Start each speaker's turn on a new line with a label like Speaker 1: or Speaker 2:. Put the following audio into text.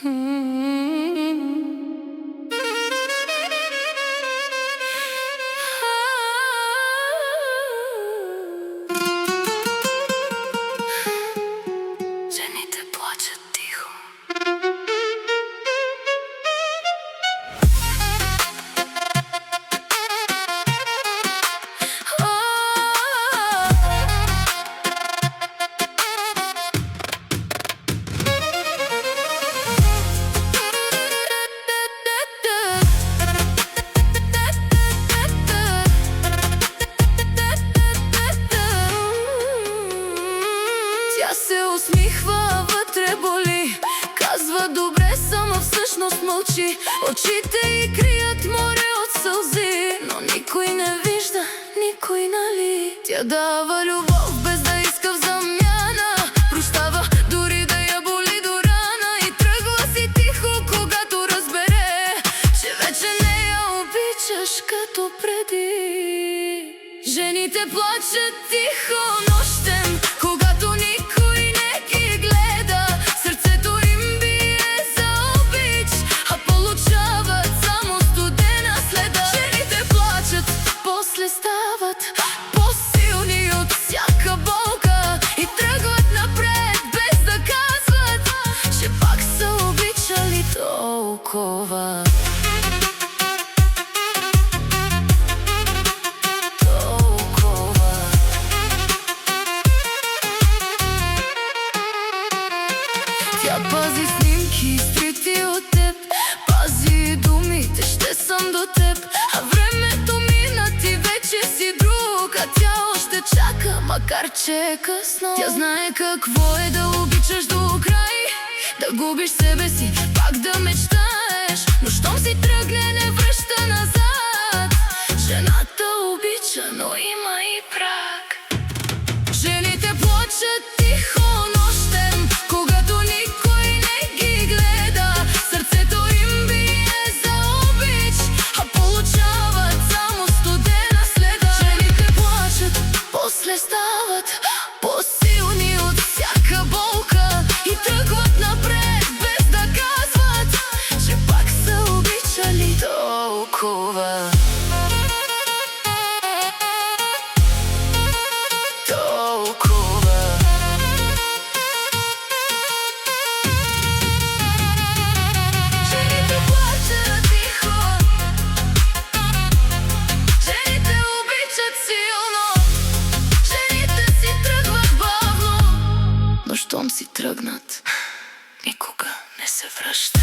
Speaker 1: Жените плачат тихо. Тя се усмихва, вътре боли. Казва добре, само всъщност мълчи. Очите й крият море от сълзи, но никой не вижда, никой, нали? Тя дава любов без да иска в замяна. Прощава дори да я боли до рана. И тръгва си тихо, когато разбере, че вече не я обичаш като преди. Жените плачат тихо нощем, когато никой не ги гледа. Сърцето им бие за обич, а получават само студена следа. Жените плачат, после стават по-силни от всяка болка и тръгват напред, без да казват, че пак са обичали толкова. Тя пази снимки, скрити от теб, пази думите, ще съм до теб. А времето мина, ти вече си друг, а тя още чака, макар че е късно. Тя знае какво е да обичаш до край, да губиш себе си, пак да мечтаеш, но щом си тръгне, не връща назад. Жената обича, но има и прак. Жените плачат тихо нощем, когато никой не ги гледа. Сърцето им бие за обич, а получават само студена следа. Жените плачат, после стават по-силни от всяка болка и тръгват напред, без да казват, че пак са обичали толкова. Щом си тръгнат, никога не се връща.